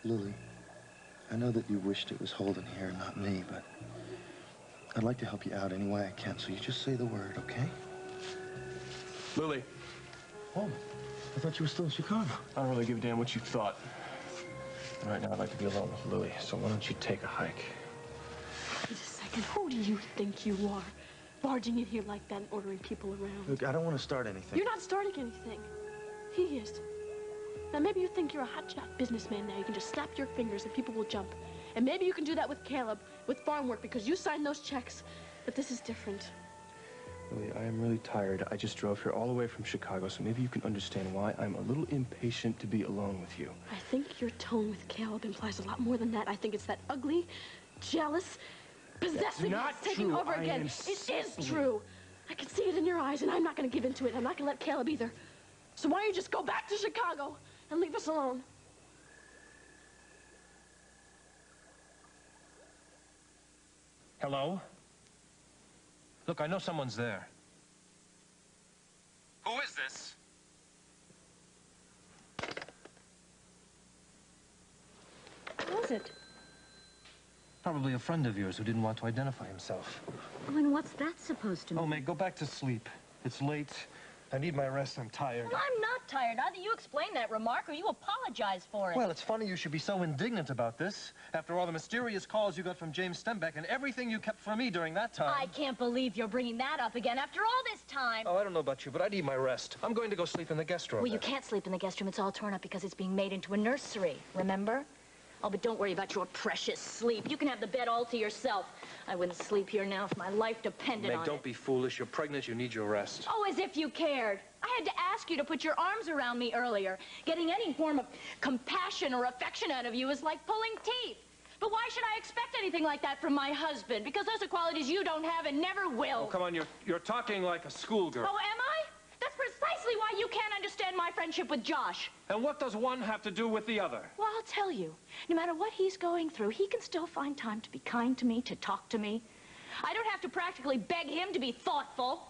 Lily, I know that you wished it was Holden here and not me, but I'd like to help you out any way I can, so you just say the word, okay? Lily. Holden, I thought you were still in Chicago. I don't really give a damn what you thought. Right now, I'd like to be alone with Lily, so why don't you take a hike? Wait a second. Who do you think you are? Barging in here like that and ordering people around. Look, I don't want to start anything. You're not starting anything. He is. Now, maybe you think you're a hotshot businessman now. You can just snap your fingers and people will jump. And maybe you can do that with Caleb, with farm work, because you signed those checks. But this is different. Lily, I am really tired. I just drove here all the way from Chicago, so maybe you can understand why I'm a little impatient to be alone with you. I think your tone with Caleb implies a lot more than that. I think it's that ugly, jealous, possessive that's taking over again. It is true. I can see it in your eyes, and I'm not going to give in to it. I'm not going to let Caleb either. So why don't you just go back to Chicago and leave us alone? Hello? Look, I know someone's there. Who is this? Who is it? Probably a friend of yours who didn't want to identify himself. Oh, and what's that supposed to mean? Oh, Meg, go back to sleep. It's late. I need my rest. I'm tired. Well, I'm not tired. Either you explain that remark or you apologize for it. Well, it's funny you should be so indignant about this. After all the mysterious calls you got from James Stembeck and everything you kept from me during that time. I can't believe you're bringing that up again after all this time. Oh, I don't know about you, but I need my rest. I'm going to go sleep in the guest room. Well, you can't sleep in the guest room. It's all torn up because it's being made into a nursery, remember? Oh, but don't worry about your precious sleep. You can have the bed all to yourself. I wouldn't sleep here now if my life depended on it. Meg, don't be foolish. You're pregnant. You need your rest. Oh, as if you cared. I had to ask you to put your arms around me earlier. Getting any form of compassion or affection out of you is like pulling teeth. But why should I expect anything like that from my husband? Because those are qualities you don't have and never will. Oh, come on. You're talking like a schoolgirl. Oh, am I? That's precisely why you can't understand my friendship with Josh. And what does one have to do with the other? Well, I'll tell you. No matter what he's going through, he can still find time to be kind to me, to talk to me. I don't have to practically beg him to be thoughtful.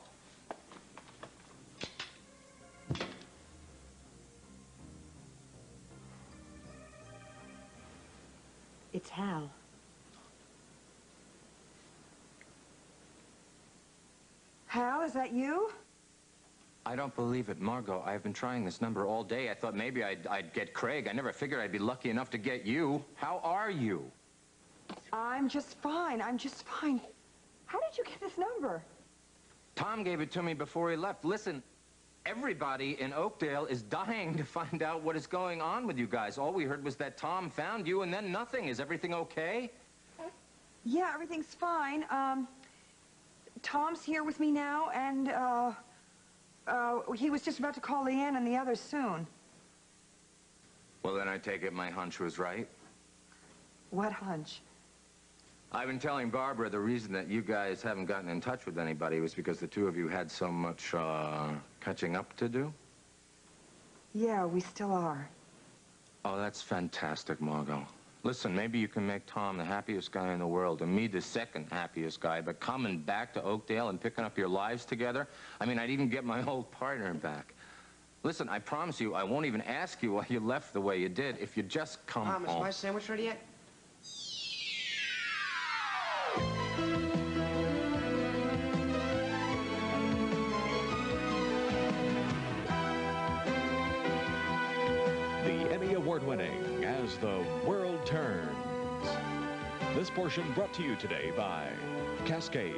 It's Hal. Hal, is that you? I don't believe it, Margo. I've been trying this number all day. I thought maybe I'd get Craig. I never figured I'd be lucky enough to get you. How are you? I'm just fine. I'm just fine. How did you get this number? Tom gave it to me before he left. Listen, everybody in Oakdale is dying to find out what is going on with you guys. All we heard was that Tom found you and then nothing. Is everything okay? Yeah, everything's fine. Tom's here with me now, and, he was just about to call Leanne and the others soon. Well, then I take it my hunch was right. What hunch? I've been telling Barbara the reason that you guys haven't gotten in touch with anybody was because the two of you had so much, catching up to do. Yeah, we still are. Oh, that's fantastic, Margo. Listen, maybe you can make Tom the happiest guy in the world and me the second happiest guy, but coming back to Oakdale and picking up your lives together, I mean, I'd even get my old partner back. Listen, I promise you, I won't even ask you why you left the way you did if you just come home. Is my sandwich ready yet? The Emmy Award-winning As the World Turns. This portion brought to you today by Cascade.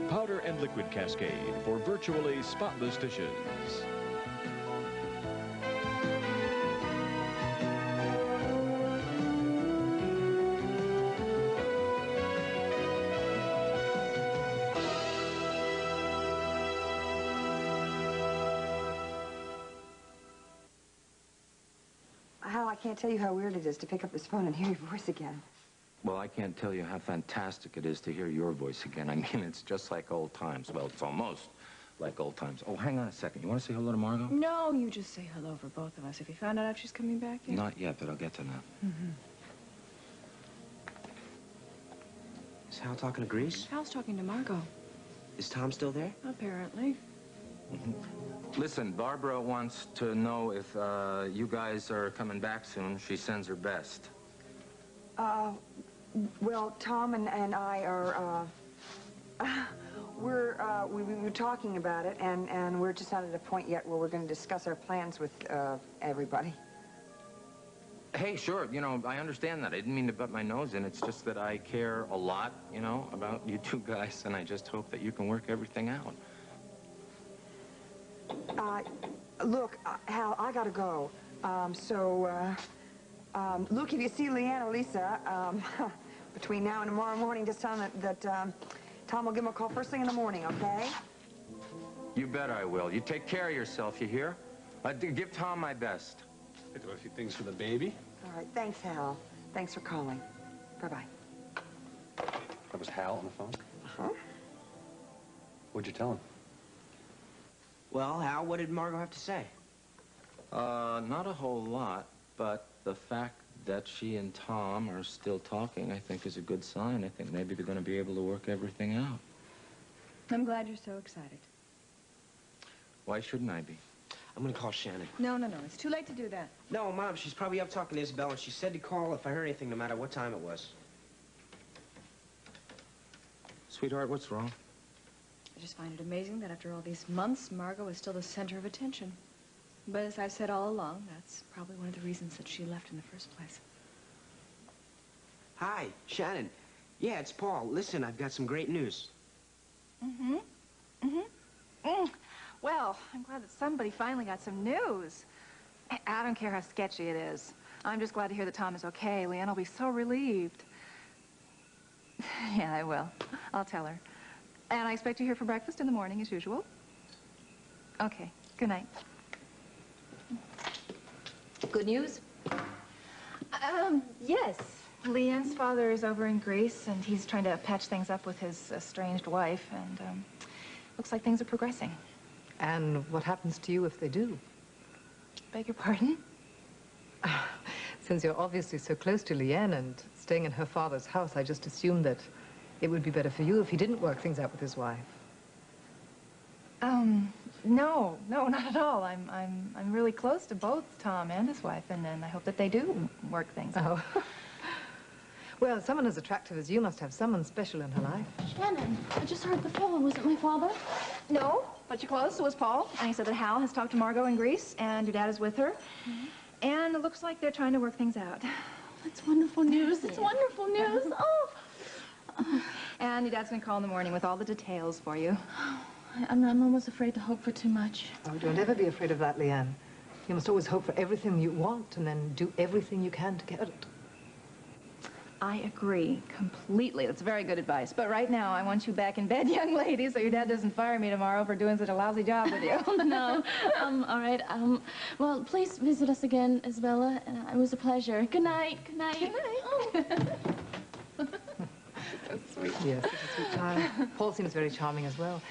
Powder and liquid Cascade for virtually spotless dishes. Hal, I can't tell you how weird it is to pick up this phone and hear your voice again. Well, I can't tell you how fantastic it is to hear your voice again. I mean, it's just like old times. Well, it's almost like old times. Oh, hang on a second. You want to say hello to Margo? No, you just say hello for both of us. Have you found out if she's coming back yet? Not yet, but I'll get to that. Mm-hmm. Is Hal talking to Grease? Hal's talking to Margo. Is Tom still there? Apparently. Listen, Barbara wants to know if you guys are coming back soon. She sends her best. Well, Tom and I are, we were talking about it, and we're just not at a point yet where we're going to discuss our plans with, everybody. Hey, sure, you know, I understand that. I didn't mean to butt my nose in. It's just that I care a lot, you know, about you two guys, and I just hope that you can work everything out. Look, Hal, I gotta go. Look, if you see Leanne or Lisa, between now and tomorrow morning, just tell them that Tom will give them a call first thing in the morning, okay? You bet I will. You take care of yourself, you hear? Give Tom my best. I do a few things for the baby. All right, thanks, Hal. Thanks for calling. Bye-bye. That was Hal on the phone? Uh-huh. What'd you tell him? Well, Hal, what did Margo have to say? Not a whole lot, but the fact that she and Tom are still talking, I think, is a good sign. I think maybe they're going to be able to work everything out. I'm glad you're so excited. Why shouldn't I be? I'm gonna call Shannon. No. It's too late to do that. No, Mom, she's probably up talking to Isabella, and she said to call if I heard anything, no matter what time it was. Sweetheart, what's wrong? I just find it amazing that after all these months, Margo is still the center of attention. But as I've said all along, that's probably one of the reasons that she left in the first place. Hi, Shannon. Yeah, it's Paul. Listen, I've got some great news. Well, I'm glad that somebody finally got some news. I don't care how sketchy it is. I'm just glad to hear that Tom is okay. Leanne will be so relieved. Yeah, I will. I'll tell her. And I expect you here for breakfast in the morning, as usual. Okay. Good night. Good news? Yes. Leanne's father is over in Greece, and he's trying to patch things up with his estranged wife, and, looks like things are progressing. And what happens to you if they do? Beg your pardon? Since you're obviously so close to Leanne and staying in her father's house, I just assumed that it would be better for you if he didn't work things out with his wife. No, not at all. I'm really close to both Tom and his wife, and I hope that they do work things out. Oh. Well, someone as attractive as you must have someone special in her life. Shannon, I just heard the phone. Was it my father? No, but you're close. It was Paul. And he said that Hal has talked to Margo in Greece, and your dad is with her. And it looks like they're trying to work things out. That's wonderful news. It's wonderful news. Oh. And your dad's going to call in the morning with all the details for you. I'm almost afraid to hope for too much. Oh, don't ever be afraid of that, Leanne. You must always hope for everything you want and then do everything you can to get it. I agree completely. That's very good advice. But right now, I want you back in bed, young lady, so your dad doesn't fire me tomorrow for doing such a lousy job with you. No. All right. Well, please visit us again, Isabella. It was a pleasure. Good night. Good night. Good night. Oh. So sweet. Yes, it's a sweet child. Paul seems very charming as well.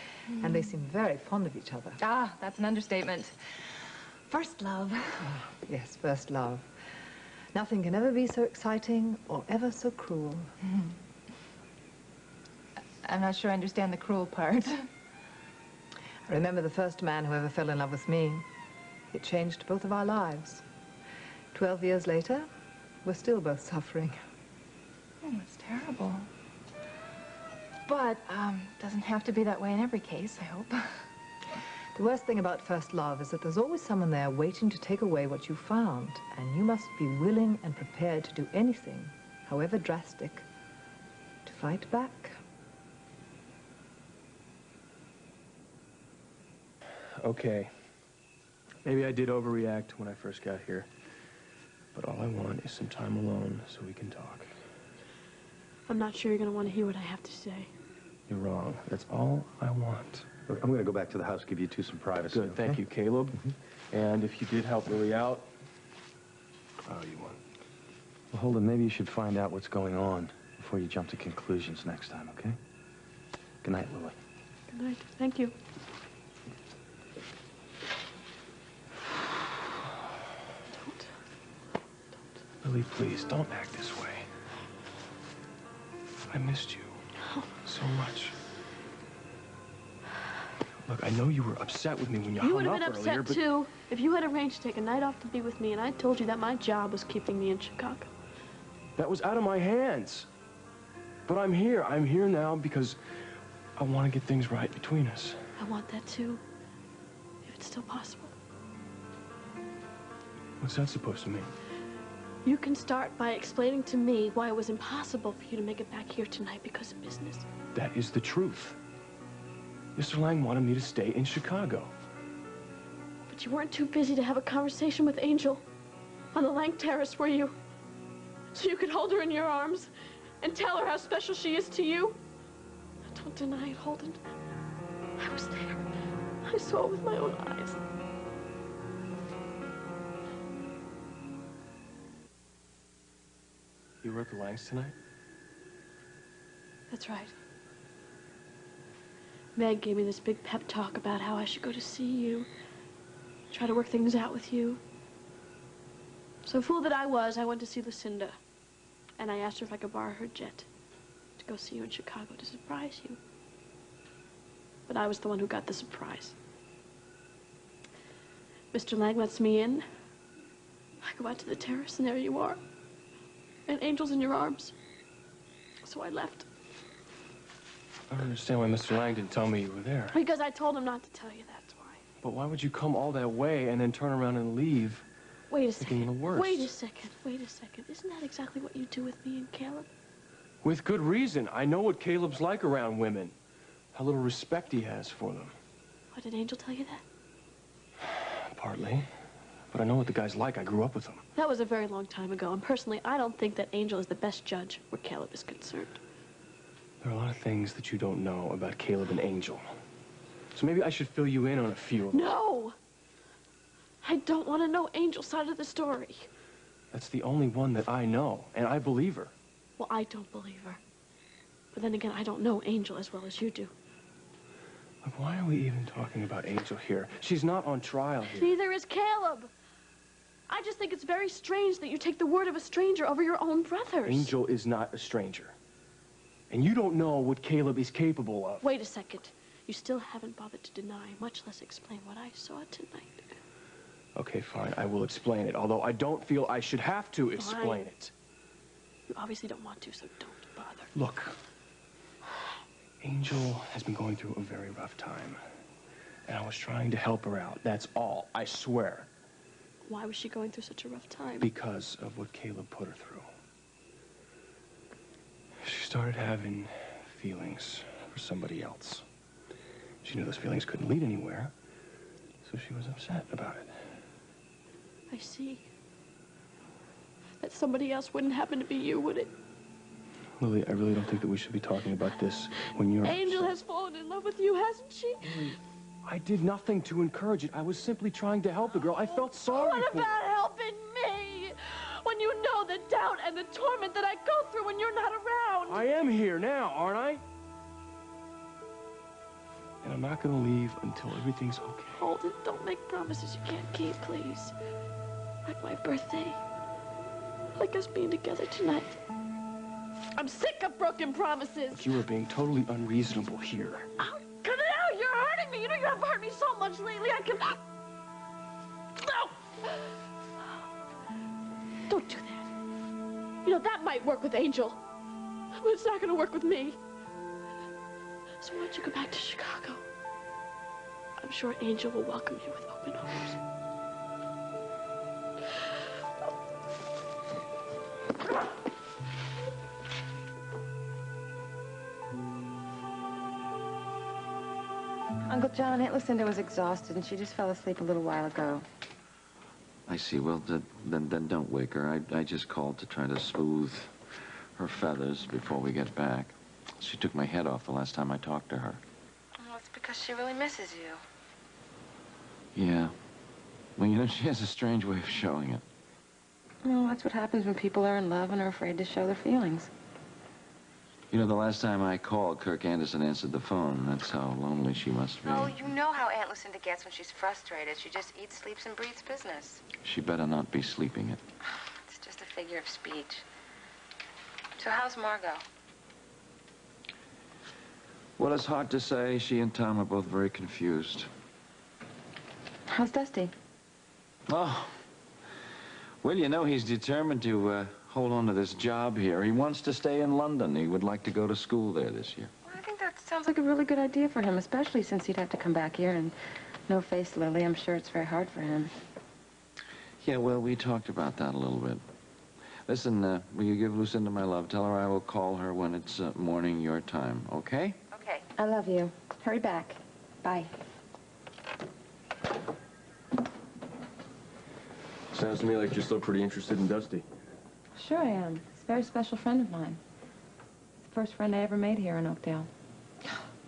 And they seem very fond of each other. Ah, that's an understatement. First love. Oh, yes, first love. Nothing can ever be so exciting or ever so cruel. I'm not sure I understand the cruel part. I remember the first man who ever fell in love with me. It changed both of our lives. 12 years later, we're still both suffering. Oh, it's terrible. But, doesn't have to be that way in every case, I hope. The worst thing about first love is that there's always someone there waiting to take away what you found, and you must be willing and prepared to do anything, however drastic, to fight back. Okay. Maybe I did overreact when I first got here. But all I want is some time alone so we can talk. I'm not sure you're going to want to hear what I have to say. You're wrong. That's all I want. Look, I'm going to go back to the house, give you two some privacy. Good, thank you, Caleb. And if you did help Lily out, oh, you won. Well, Holden, maybe you should find out what's going on before you jump to conclusions next time, okay? Good night, Lily. Good night. Thank you. Lily, please, don't act this way. I missed you so much. Look, I know you were upset with me when you hung up earlier, You would have been upset, too, if you had arranged to take a night off to be with me and I told you that my job was keeping me in Chicago. That was out of my hands. But I'm here. I'm here now because I want to get things right between us. I want that too, if it's still possible. What's that supposed to mean? You can start by explaining to me why it was impossible for you to make it back here tonight because of business. That is the truth. Mr. Lang wanted me to stay in Chicago. But you weren't too busy to have a conversation with Angel on the Lang terrace, were you? So you could hold her in your arms and tell her how special she is to you? Don't deny it, Holden. I was there. I saw it with my own eyes. You were at the Langs tonight? That's right. Meg gave me this big pep talk about how I should go to see you, try to work things out with you. So fool that I was, I went to see Lucinda, and I asked her if I could borrow her jet to go see you in Chicago to surprise you. But I was the one who got the surprise. Mr. Lang lets me in. I go out to the terrace, and there you are. And Angel's in your arms. So I left. I don't understand why Mr. Lang didn't tell me you were there. Because I told him not to tell you, that's why. But why would you come all that way and then turn around and leave? Wait a second. The worst? Wait a second. Wait a second. Isn't that exactly what you do with me and Caleb? With good reason. I know what Caleb's like around women. How little respect he has for them. Why, did Angel tell you that? Partly. But I know what the guy's like. I grew up with him. That was a very long time ago, and personally, I don't think that Angel is the best judge where Caleb is concerned. There are a lot of things that you don't know about Caleb and Angel. So maybe I should fill you in on a few of them. No! I don't want to know Angel's side of the story. That's the only one that I know, and I believe her. Well, I don't believe her. But then again, I don't know Angel as well as you do. Look, why are we even talking about Angel here? She's not on trial here. Neither is Caleb. I just think it's very strange that you take the word of a stranger over your own brothers. Angel is not a stranger. And you don't know what Caleb is capable of. Wait a second. You still haven't bothered to deny, much less explain what I saw tonight. Okay, fine. I will explain it, although I don't feel I should have to explain it. You obviously don't want to, so don't bother. Look, Angel has been going through a very rough time. And I was trying to help her out. That's all. I swear. Why was she going through such a rough time? Because of what Caleb put her through. She started having feelings for somebody else. She knew those feelings couldn't lead anywhere, so she was upset about it. I see. That somebody else wouldn't happen to be you, would it? Lily, I really don't think that we should be talking about this when you're Angel upset. has fallen in love with you, hasn't she? Lily, I did nothing to encourage it. I was simply trying to help the girl. I felt sorry for her. What about helping me? When you know the doubt and the torment that I go through when you're not around. I am here now, aren't I? And I'm not going to leave until everything's okay. Holden, don't make promises you can't keep, please. Like my birthday. Like us being together tonight. I'm sick of broken promises. But you are being totally unreasonable here. Oh, cut it out! You're hurting me! You know you have hurt me so much lately, I can... No! Don't do that. You know, that might work with Angel. But it's not gonna work with me. So why don't you go back to Chicago? I'm sure Angel will welcome you with open arms. Uncle John, Aunt Lucinda was exhausted, and she just fell asleep a little while ago. I see. Well, then don't wake her. I just called to try to smooth her feathers before we get back. She took my head off the last time I talked to her. Well, it's because she really misses you. Yeah. Well, you know, she has a strange way of showing it. Well, that's what happens when people are in love and are afraid to show their feelings. You know, the last time I called, Kirk Anderson answered the phone. That's how lonely she must be. Oh, you know how Aunt Lucinda gets when she's frustrated. She just eats, sleeps, and breathes business. She better not be sleeping it. It's just a figure of speech. So how's Margo? Well, it's hard to say. She and Tom are both very confused. How's Dusty? Oh. Well, you know, he's determined to hold on to this job here. He wants to stay in London. He would like to go to school there this year. Well, I think that sounds like a really good idea for him, especially since he'd have to come back here and no face Lily. I'm sure it's very hard for him. Yeah, well, we talked about that a little bit. Listen, will you give Lucinda my love? Tell her I will call her when it's morning your time, okay? Okay. I love you. Hurry back. Bye. Sounds to me like you're still pretty interested in Dusty. Sure I am. He's a very special friend of mine. He's the first friend I ever made here in Oakdale.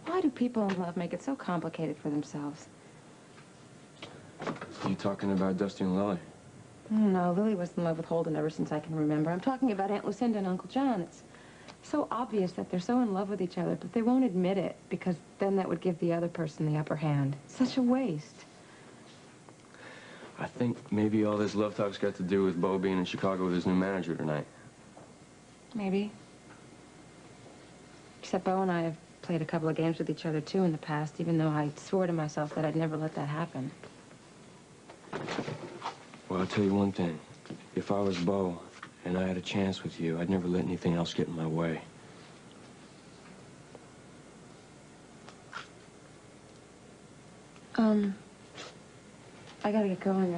Why do people in love make it so complicated for themselves? You talking about Dusty and Lily? No, Lily was in love with Holden ever since I can remember. I'm talking about Aunt Lucinda and Uncle John. It's so obvious that they're so in love with each other, but they won't admit it, because then that would give the other person the upper hand. Such a waste. I think maybe all this love talk's got to do with Bo being in Chicago with his new manager tonight. Maybe. Except Bo and I have played a couple of games with each other, too, in the past, even though I swore to myself that I'd never let that happen. Well, I'll tell you one thing. If I was Bo and I had a chance with you, I'd never let anything else get in my way. I gotta get going.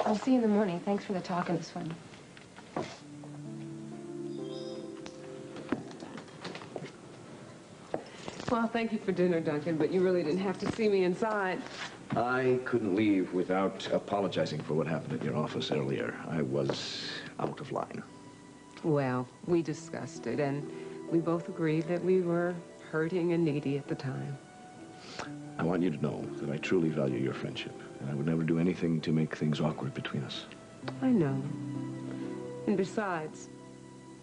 I'll see you in the morning. Thanks for the talk and this fun. Well, thank you for dinner, Duncan, but you really didn't have to see me inside. I couldn't leave without apologizing for what happened at your office earlier. I was out of line. Well, we discussed it, and we both agreed that we were hurting and needy at the time. I want you to know that I truly value your friendship, and I would never do anything to make things awkward between us. I know. And besides,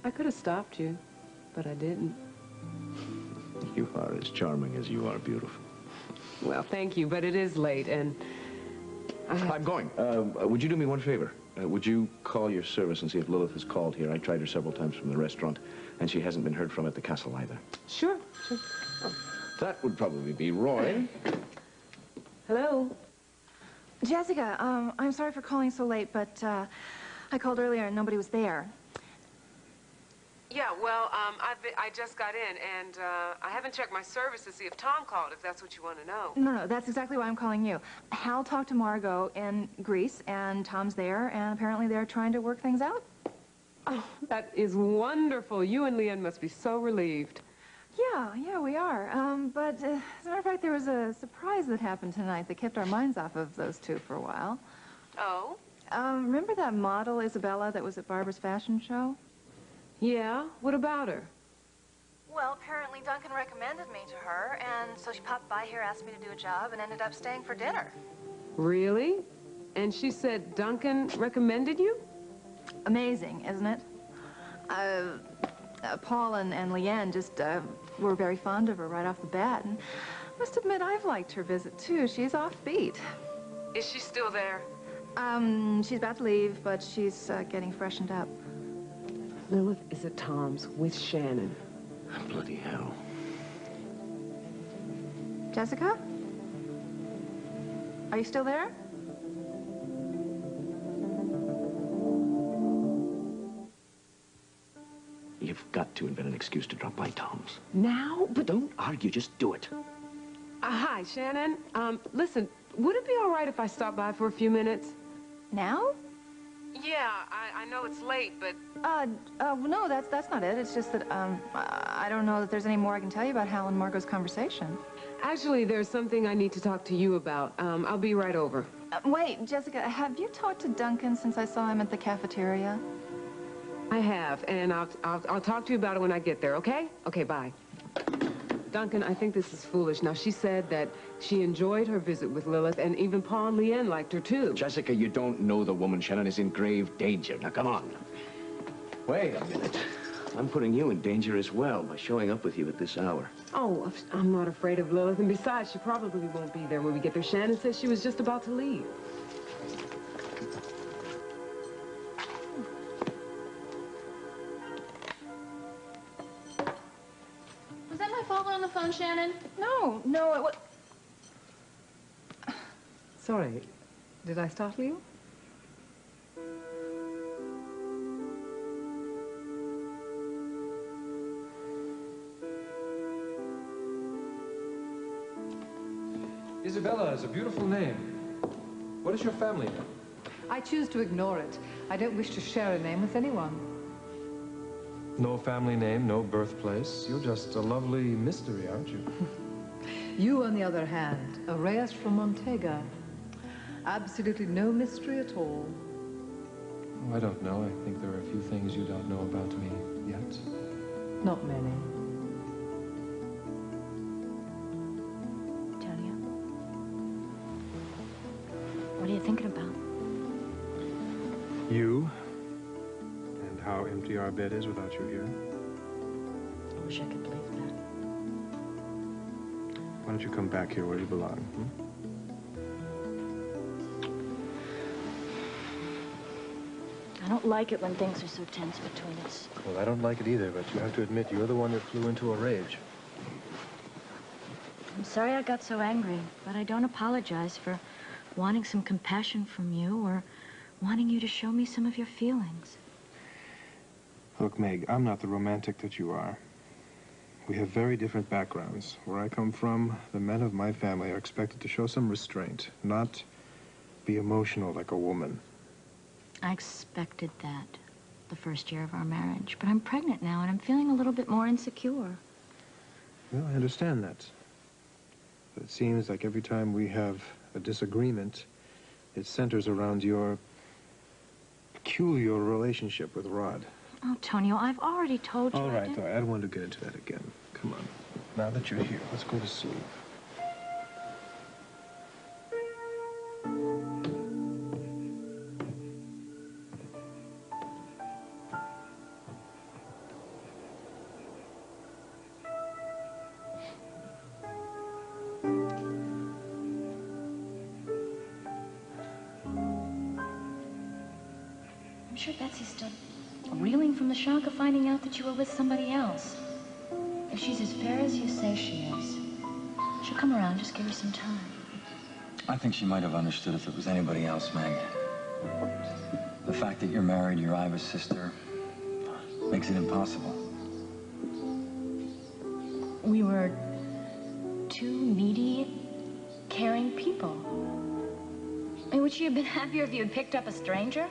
I could have stopped you, but I didn't. You are as charming as you are beautiful. Well, thank you, but it is late, and I'm going. Would you do me one favor? Would you call your service and see if Lilith has called here? I tried her several times from the restaurant, and she hasn't been heard from at the castle either. Sure. That would probably be Roy. Hello? Jessica, I'm sorry for calling so late, but I called earlier and nobody was there. Yeah, well, I just got in, and I haven't checked my service to see if Tom called, if that's what you want to know. No, that's exactly why I'm calling you. Hal talked to Margo in Greece, and Tom's there, and apparently they're trying to work things out. Oh, that is wonderful. You and Leanne must be so relieved. Yeah, we are. But as a matter of fact, there was a surprise that happened tonight that kept our minds off of those two for a while. Oh? Remember that model, Isabella, that was at Barbara's fashion show? Yeah? What about her? Well, apparently Duncan recommended me to her, and so she popped by here, asked me to do a job, and ended up staying for dinner. Really? And she said Duncan recommended you? Amazing, isn't it? Paul and Leanne just were very fond of her right off the bat, and I must admit I've liked her visit, too. She's offbeat. Is she still there? She's about to leave, but she's getting freshened up. Lilith is at Tom's with Shannon. Bloody hell. Jessica? Are you still there? You've got to invent an excuse to drop by Tom's. Now? But don't argue, just do it. Hi, Shannon. Listen, would it be all right if I stopped by for a few minutes? Now? Yeah, I know it's late, but... No, that's not it. It's just that, I don't know that there's any more I can tell you about Hal and Margo's conversation. Actually, there's something I need to talk to you about. I'll be right over. Wait, Jessica, have you talked to Duncan since I saw him at the cafeteria? I have, and I'll talk to you about it when I get there, okay? Okay, bye. Duncan, I think this is foolish. Now, she said that she enjoyed her visit with Lilith, and even Paul and Leanne liked her, too. Jessica, you don't know the woman. Shannon is in grave danger. Now, come on. Wait a minute. I'm putting you in danger as well by showing up with you at this hour. Oh, I'm not afraid of Lilith, and besides, she probably won't be there when we get there. Shannon says she was just about to leave. Was that my father on the phone, Shannon? No, it was... Sorry, did I startle you? Isabella is a beautiful name. What is your family name? I choose to ignore it. I don't wish to share a name with anyone. No family name, no birthplace. You're just a lovely mystery, aren't you? You, on the other hand, a Reyes from Montega. Absolutely no mystery at all. Oh, I don't know. I think there are a few things you don't know about me yet. Not many. Antonio? What are you thinking about? You, and how empty our bed is without you here. I wish I could believe that. Why don't you come back here where you belong, I don't like it when things are so tense between us. Well, I don't like it either, but you have to admit you're the one that flew into a rage. I'm sorry I got so angry, but I don't apologize for wanting some compassion from you or wanting you to show me some of your feelings. Look, Meg, I'm not the romantic that you are. We have very different backgrounds. Where I come from, the men of my family are expected to show some restraint, not be emotional like a woman. I expected that the first year of our marriage, but I'm pregnant now and I'm feeling a little bit more insecure. Well, I understand that. But it seems like every time we have a disagreement, it centers around your peculiar relationship with Rod. Oh, Tonio, I've already told you. All right, I don't want to get into that again. Come on. Now that you're here, let's go to sleep. I'm sure Betsy's still reeling from the shock of finding out that you were with somebody else. If she's as fair as you say she is, she'll come around. Just give her some time. I think she might have understood if it was anybody else, Meg. The fact that you're married, you're Iva's sister, makes it impossible. We were two needy, caring people. I mean, would she have been happier if you had picked up a stranger?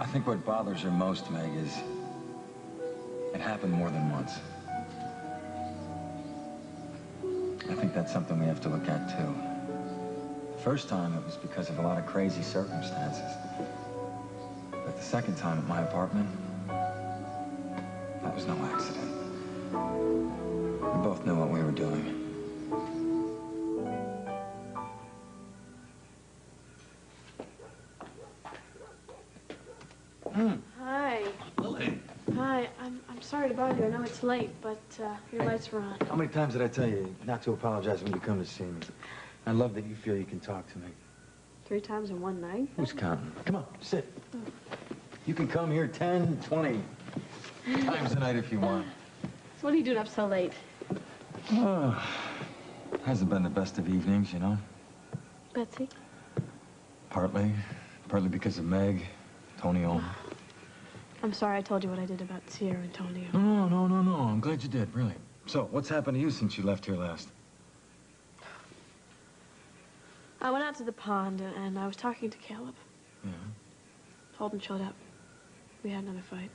I think what bothers her most, Meg, is it happened more than once. I think that's something we have to look at, too. The first time, it was because of a lot of crazy circumstances. But the second time at my apartment, that was no accident. We both knew what we were doing. Hi. Lily. Hi. I'm sorry to bother you. I know it's late, but your lights were on. How many times did I tell you not to apologize when you come to see me? I love that you feel you can talk to me. 3 times in one night? Who's counting? Come on, sit. You can come here 10, 20 times a night if you want. So what are you doing up so late? Oh, hasn't been the best of evenings, you know? Betsy? Partly because of Meg, Tonio. I'm sorry I told you what I did about Sierra and Tonio. No. I'm glad you did, really. So, what's happened to you since you left here last? I went out to the pond and I was talking to Caleb. Yeah. Holden showed up. We had another fight.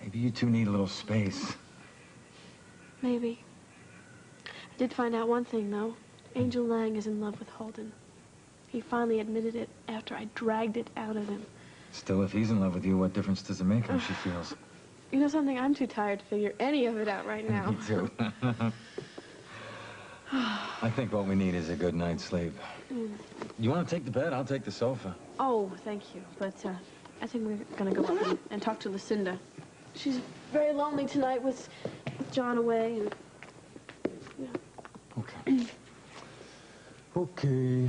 Maybe you two need a little space. Maybe. I did find out one thing, though. Angel Lang is in love with Holden. He finally admitted it after I dragged it out of him. Still, if he's in love with you, what difference does it make how she feels? You know something? I'm too tired to figure any of it out right now. Me too. I think what we need is a good night's sleep. You want to take the bed? I'll take the sofa. Oh, thank you. But I think we're going to go up and talk to Lucinda. She's very lonely tonight with John away. And, Okay. Okay.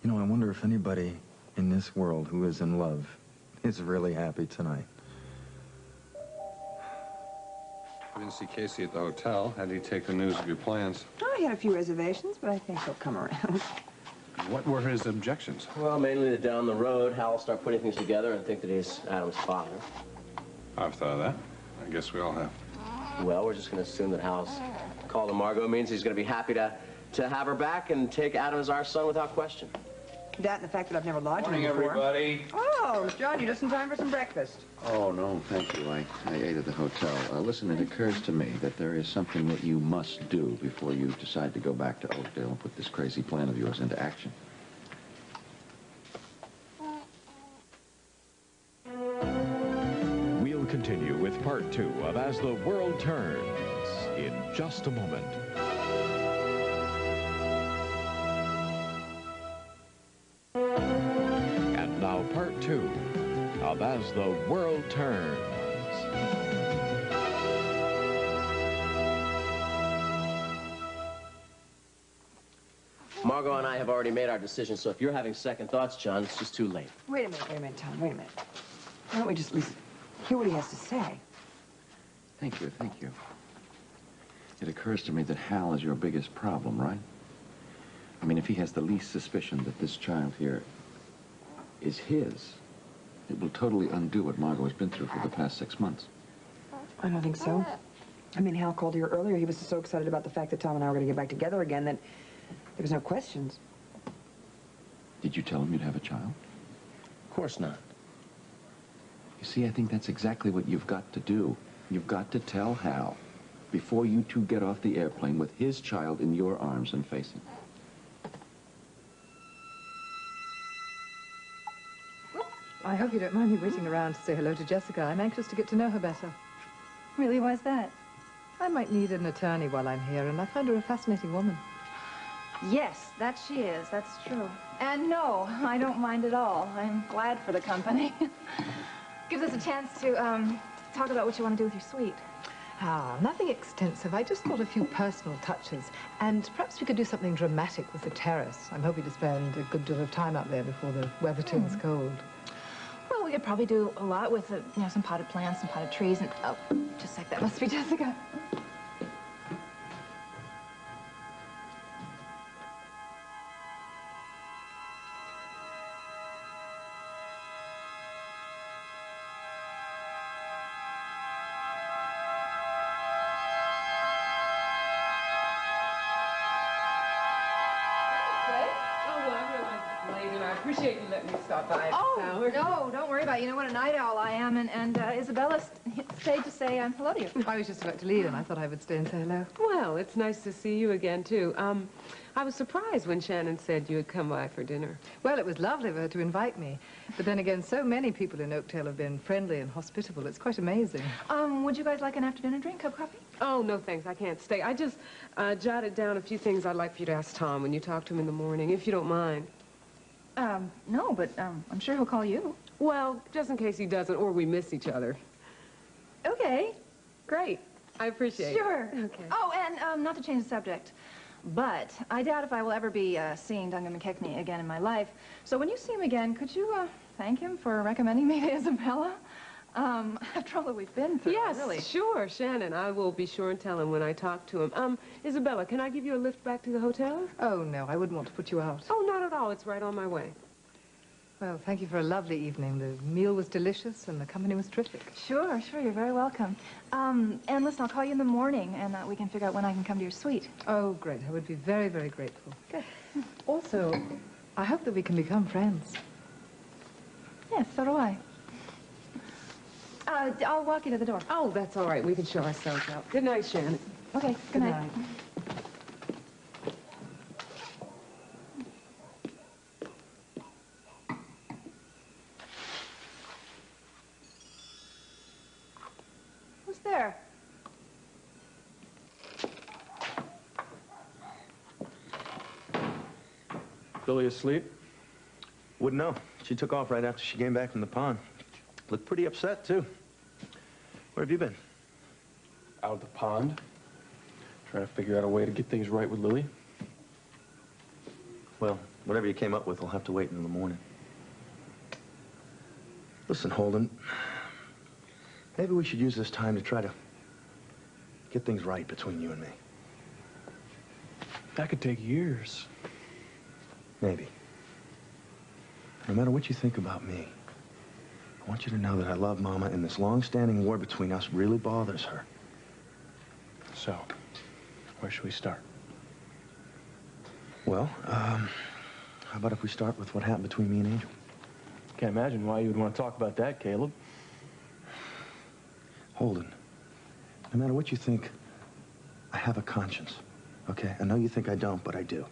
You know, I wonder if anybody in this world who is in love is really happy tonight. I didn't see Casey at the hotel. How did he take the news of your plans? Oh, I had a few reservations, but I think he'll come around. What were his objections? Well, mainly that down the road, Hal will start putting things together and think that he's Adam's father. I've thought of that. I guess we all have. Well, we're just going to assume that Hal's call to Margo means he's going to be happy to have her back and take Adam as our son without question. That and the fact that I've never lodged with him before. Morning, everybody. Oh, John, you're just in time for some breakfast. Oh, no, thank you. I ate at the hotel. Listen, it occurs to me that there is something that you must do before you decide to go back to Oakdale and put this crazy plan of yours into action. We'll continue with part 2 of As the World Turns in just a moment. And now part 2 of As the World Turns. Margo and I have already made our decision, so if you're having second thoughts, John, it's just too late. Wait a minute, Tom, wait a minute. Why don't we just at least hear what he has to say? Thank you, thank you. It occurs to me that Hal is your biggest problem, right? I mean, if he has the least suspicion that this child here is his, it will totally undo what Margo has been through for the past 6 months. I don't think so. I mean, Hal called here earlier. He was so excited about the fact that Tom and I were going to get back together again that there was no questions. Did you tell him you'd have a child? Of course not. You see, I think that's exactly what you've got to do. You've got to tell Hal before you two get off the airplane with his child in your arms and face him. I hope you don't mind me waiting around to say hello to Jessica. I'm anxious to get to know her better. Really, why's that? I might need an attorney while I'm here, and I find her a fascinating woman. Yes, that she is. That's true. And no, I don't mind at all. I'm glad for the company. Gives us a chance to talk about what you want to do with your suite. Ah, nothing extensive. I just thought a few personal touches. And perhaps we could do something dramatic with the terrace. I'm hoping to spend a good deal of time out there before the weather turns cold. Well, we could probably do a lot with, you know, some potted plants, some potted trees, and... Oh, just a sec, that must be Jessica. Appreciate you letting me stop by. Oh, no, don't worry about it. You know what a night owl I am, and Isabella stayed to say hello to you. I was just about to leave, and I thought I would stay and say hello. Well, it's nice to see you again, too. I was surprised when Shannon said you had come by for dinner. Well, it was lovely of her to invite me. But then again, so many people in Oakdale have been friendly and hospitable. It's quite amazing. Would you guys like an after-dinner drink, cup of coffee? Oh, no, thanks. I can't stay. I just jotted down a few things I'd like for you to ask Tom when you talk to him in the morning, if you don't mind. No, but I'm sure he'll call you. Well, just in case he doesn't, or we miss each other. Okay. Great. I appreciate it. Sure. Okay. Oh, and not to change the subject, but I doubt if I will ever be seeing Duncan McKechnie again in my life. So when you see him again, could you thank him for recommending me to Isabella? After all that we've been through, yes, really. Sure, Shannon. I will be sure and tell him when I talk to him. Isabella, can I give you a lift back to the hotel? Oh, no, I wouldn't want to put you out. Oh, not at all. It's right on my way. Well, thank you for a lovely evening. The meal was delicious and the company was terrific. Sure, you're very welcome. And listen, I'll call you in the morning and we can figure out when I can come to your suite. Oh, great. I would be very, very grateful. Good. Also, I hope that we can become friends. Yes, so do I. I'll walk you to the door. Oh, that's all right. We can show ourselves out. Good night, Shannon. Okay, good night. Who's there? Billy asleep? Wouldn't know. She took off right after she came back from the pond. Looked pretty upset, too. Where have you been? Out at the pond. Trying to figure out a way to get things right with Lily. Well, whatever you came up with will have to wait until the morning. Listen, Holden, maybe we should use this time to try to get things right between you and me. That could take years. Maybe. No matter what you think about me, I want you to know that I love Mama, and this long-standing war between us really bothers her. So, where should we start? Well, how about if we start with what happened between me and Angel? Can't imagine why you would want to talk about that, Caleb. Holden, no matter what you think, I have a conscience, okay? I know you think I don't, but I do.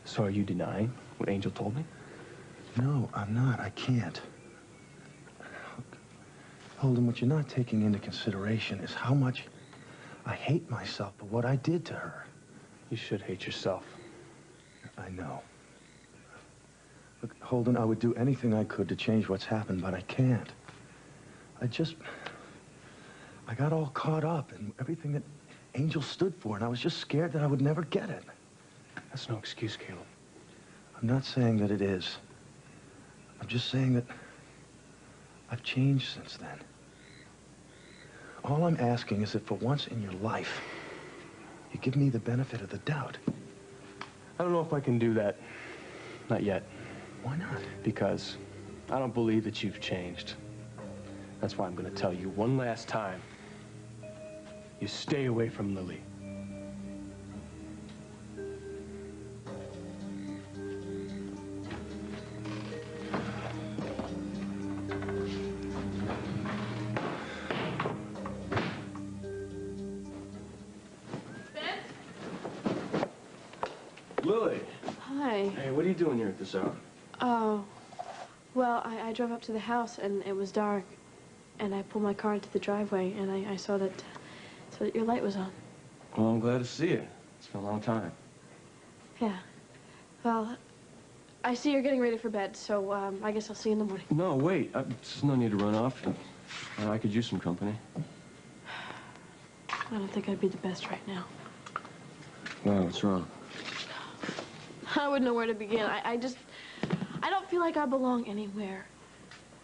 So are you denying what Angel told me? No, I'm not. I can't. Look, Holden, what you're not taking into consideration is how much I hate myself for what I did to her. You should hate yourself. I know. Look, Holden, I would do anything I could to change what's happened, but I can't. I got all caught up in everything that Angel stood for, and I was just scared that I would never get it. That's no excuse, Caleb. I'm not saying that it is. I'm just saying that I've changed since then. All I'm asking is that for once in your life, you give me the benefit of the doubt. I don't know if I can do that. Not yet. Why not? Because I don't believe that you've changed. That's why I'm going to tell you one last time. You stay away from Lily. Lily! Hi. Hey, what are you doing here at this hour? Oh, well, I drove up to the house, and it was dark, and I pulled my car into the driveway, and I saw that your light was on. Well, I'm glad to see you. It's been a long time. Yeah. Well, I see you're getting ready for bed, so I guess I'll see you in the morning. No, wait. There's no need to run off. I could use some company. I don't think I'd be the best right now. Why? What's wrong? I wouldn't know where to begin. I don't feel like I belong anywhere.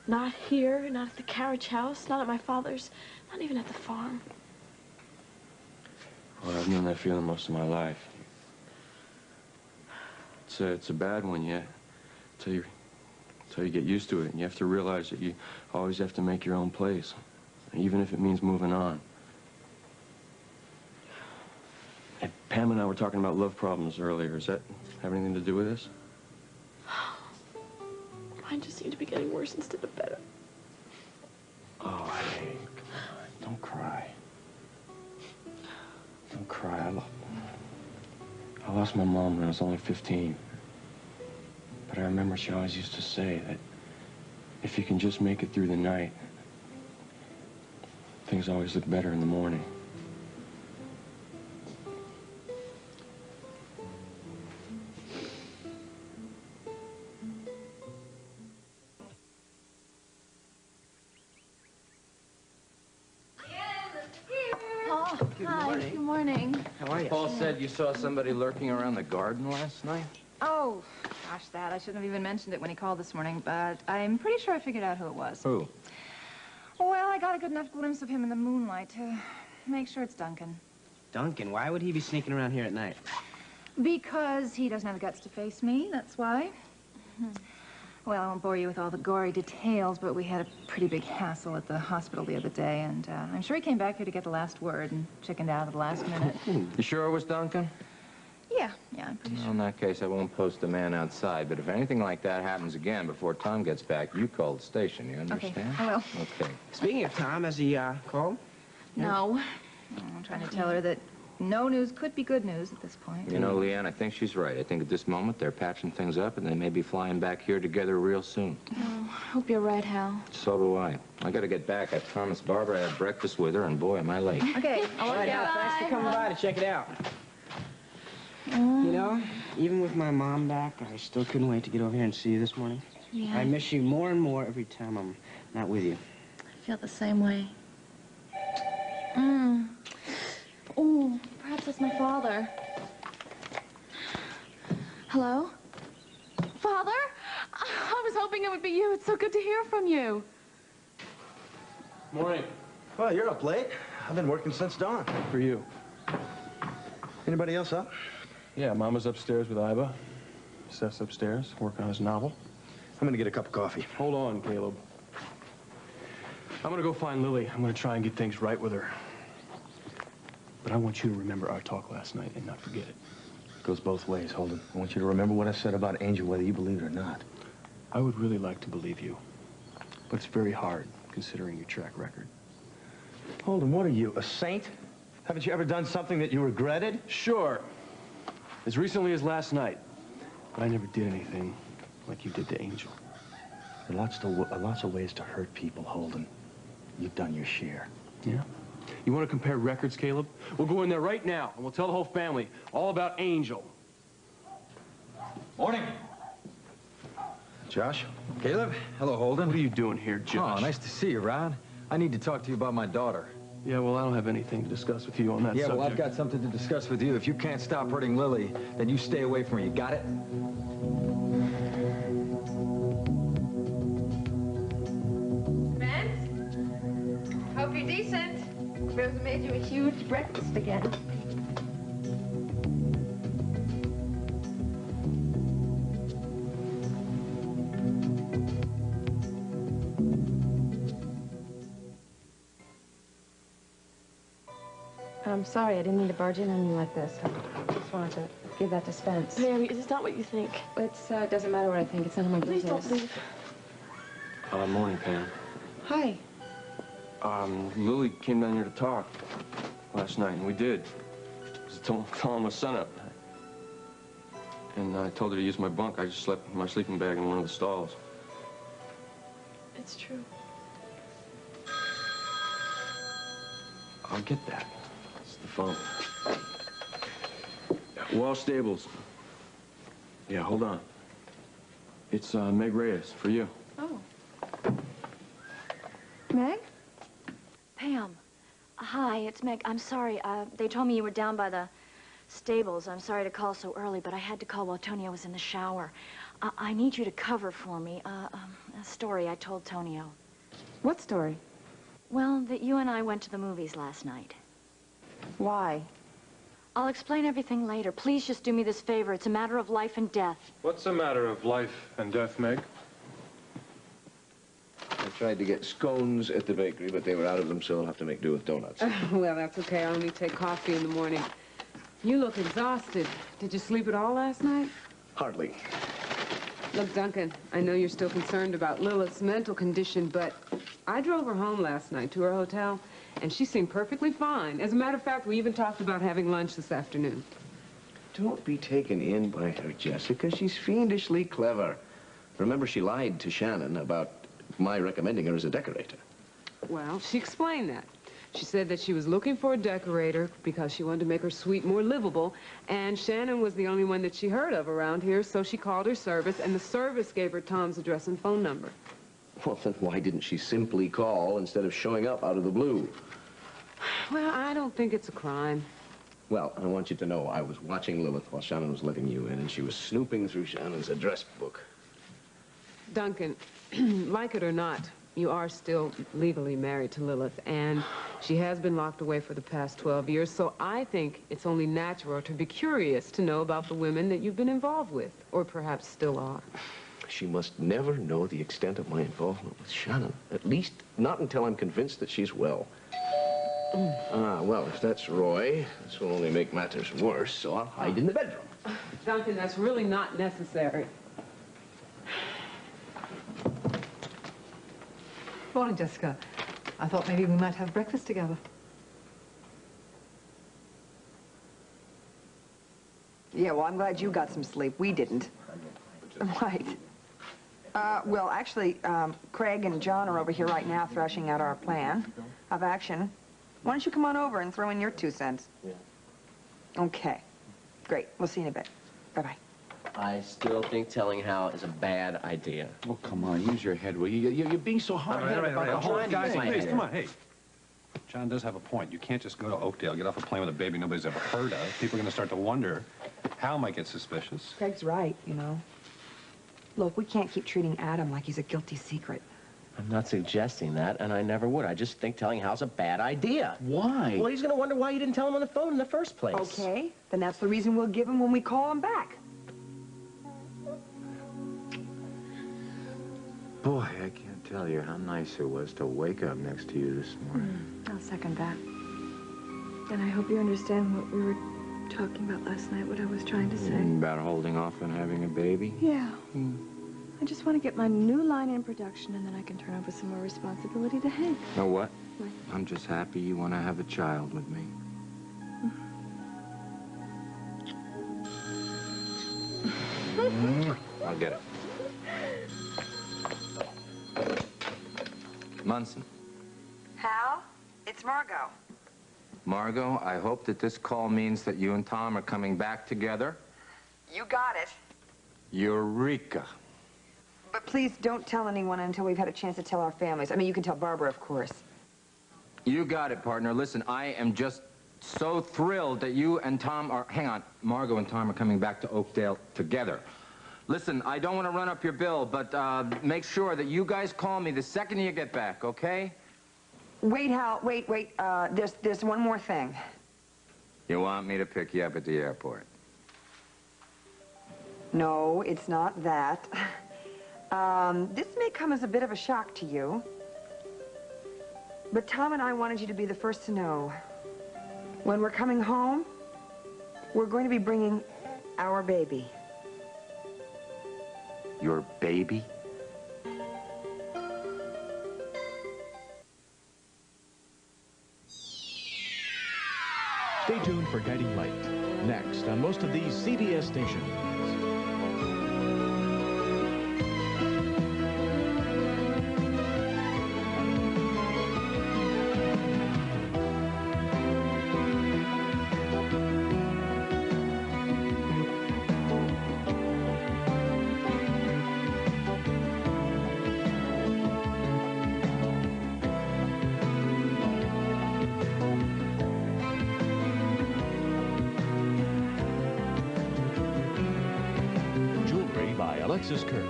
Not here, not at the carriage house, not at my father's, not even at the farm. Well, I've known that feeling most of my life. It's a bad one yet, till you get used to it, and you have to realize that you always have to make your own place, even if it means moving on. And Pam and I were talking about love problems earlier. Does that have anything to do with this? Mine just seem to be getting worse instead of better. Oh, hey, come on. Don't cry. Don't cry. I lost my mom when I was only 15. But I remember she always used to say that if you can just make it through the night, things always look better in the morning. Hi, good morning. How are you? Paul said you saw somebody lurking around the garden last night? Oh, gosh, that. I shouldn't have even mentioned it when he called this morning, but I'm pretty sure I figured out who it was. Who? Well, I got a good enough glimpse of him in the moonlight to make sure it's Duncan. Duncan? Why would he be sneaking around here at night? Because he doesn't have the guts to face me, that's why. Well, I won't bore you with all the gory details, but we had a pretty big hassle at the hospital the other day, and I'm sure he came back here to get the last word and chickened out at the last minute. You sure it was Duncan? Yeah, I'm pretty sure. In that case, I won't post a man outside, but if anything like that happens again before Tom gets back, you call the station, you understand? Okay, I will. Okay. Speaking of Tom, has he called? No. I'm trying to tell her that no news could be good news at this point. You know, Leanne, I think she's right. I think at this moment they're patching things up, and they may be flying back here together real soon. Oh, I hope you're right, Hal. So do I. I gotta get back. I promised Barbara I'd have breakfast with her, and boy, am I late. Okay, I'll All right, out. thanks for coming by to check it out. You know, even with my mom back, I still couldn't wait to get over here and see you this morning. Yeah. I miss you more and more every time I'm not with you. I feel the same way. Oh, perhaps that's my father. Hello? Father? I was hoping it would be you. It's so good to hear from you. Morning. Well, you're up late. I've been working since dawn. For you. Anybody else up? Yeah, Mama's upstairs with Iba. Seth's upstairs, working on his novel. I'm gonna get a cup of coffee. Hold on, Caleb. I'm gonna go find Lily. I'm gonna try and get things right with her. But I want you to remember our talk last night and not forget it. It goes both ways, Holden. I want you to remember what I said about Angel, whether you believe it or not. I would really like to believe you, but it's very hard, considering your track record. Holden, what are you, a saint? Haven't you ever done something that you regretted? Sure. As recently as last night. But I never did anything like you did to Angel. There are lots of ways to hurt people, Holden. You've done your share. Yeah? You want to compare records, Caleb? We'll go in there right now, and we'll tell the whole family all about Angel. Morning. Josh? Caleb? Hello, Holden. What are you doing here, Josh? Oh, nice to see you, Ron. I need to talk to you about my daughter. Yeah, well, I don't have anything to discuss with you on that subject. Yeah, well, I've got something to discuss with you. If you can't stop hurting Lily, then you stay away from her. You got it? Friends? Hope you're decent. Rosa made you a huge breakfast again. I'm sorry, I didn't mean to barge in on you like this. I just wanted to give that to Spence. Pam, it's not what you think. It's, doesn't matter what I think. It's none of my Please business. don't leave. Morning, Pam. Hi. Lily came down here to talk last night, and we did. Telling my son up. And I told her to use my bunk. I just slept in my sleeping bag in one of the stalls. It's true. I'll get that. It's the phone. Wall Stables. Yeah, hold on. It's Meg Reyes, for you. Oh. Meg? Pam. Hi, it's Meg. I'm sorry. They told me you were down by the stables. I'm sorry to call so early, but I had to call while Tonio was in the shower. I need you to cover for me a story I told Tonio. What story? Well, that you and I went to the movies last night. Why? I'll explain everything later. Please just do me this favor. It's a matter of life and death. What's a matter of life and death, Meg? I tried to get scones at the bakery, but they were out of them, so I'll have to make do with donuts. Well, that's okay. I only take coffee in the morning. You look exhausted. Did you sleep at all last night? Hardly. Look, Duncan, I know you're still concerned about Lilith's mental condition, but I drove her home last night to her hotel, and she seemed perfectly fine. As a matter of fact, we even talked about having lunch this afternoon. Don't be taken in by her, Jessica. She's fiendishly clever. Remember, she lied to Shannon about my recommending her as a decorator. Well, she explained that. She said that she was looking for a decorator because she wanted to make her suite more livable, and Shannon was the only one that she heard of around here, so she called her service, and the service gave her Tom's address and phone number. Well, then why didn't she simply call instead of showing up out of the blue? Well, I don't think it's a crime. Well, I want you to know I was watching Lilith while Shannon was letting you in, and she was snooping through Shannon's address book. Duncan, like it or not, you are still legally married to Lilith, and she has been locked away for the past 12 years, so I think it's only natural to be curious to know about the women that you've been involved with, or perhaps still are. She must never know the extent of my involvement with Shannon. At least not until I'm convinced that she's well. Well, if that's Roy, this will only make matters worse, so I'll hide in the bedroom. Duncan, that's really not necessary. Morning, Jessica. I thought maybe we might have breakfast together. Yeah, well, I'm glad you got some sleep. We didn't. Right. Well, actually, Craig and John are over here right now thrashing out our plan of action. Why don't you come on over and throw in your 2 cents? Yeah. Okay. Great. We'll see you in a bit. Bye-bye. I still think telling Hal is a bad idea. Oh, come on, use your head, will you? You're being so hard-headed about the whole Guys, thing. please, come on, hey. John does have a point. You can't just go to Oakdale, get off a plane with a baby nobody's ever heard of. People are going to start to wonder. Hal might get suspicious. Craig's right, you know. Look, we can't keep treating Adam like he's a guilty secret. I'm not suggesting that, and I never would. I just think telling Hal's a bad idea. Why? Well, he's going to wonder why you didn't tell him on the phone in the first place. Okay, then that's the reason we'll give him when we call him back. Boy, I can't tell you how nice it was to wake up next to you this morning. I'll second that. And I hope you understand what we were talking about last night, what I was trying to say. About holding off on having a baby? Yeah. I just want to get my new line in production, and then I can turn over some more responsibility to Hank. Know what? What? I'm just happy you want to have a child with me. I'll get it. Munson. Hal, it's Margo. Margo, I hope that this call means that you and Tom are coming back together. You got it. Eureka. But please don't tell anyone until we've had a chance to tell our families. I mean, you can tell Barbara, of course. You got it, partner. Listen, I am just so thrilled that you and Tom are... Hang on. Margo and Tom are coming back to Oakdale together. Listen, I don't want to run up your bill, but make sure that you guys call me the second you get back, okay? Wait, Hal, wait. There's one more thing. You want me to pick you up at the airport? No, it's not that. This may come as a bit of a shock to you, but Tom and I wanted you to be the first to know. When we're coming home, we're going to be bringing our baby. Your baby? Stay tuned for Guiding Light. Next on most of these CBS stations. Alexis Kirk.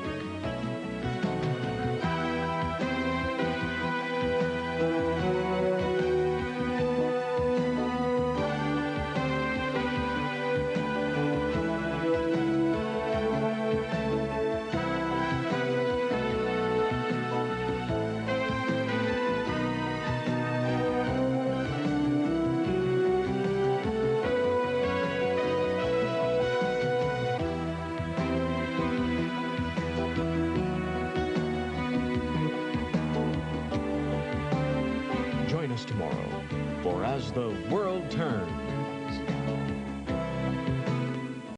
Tomorrow for As the World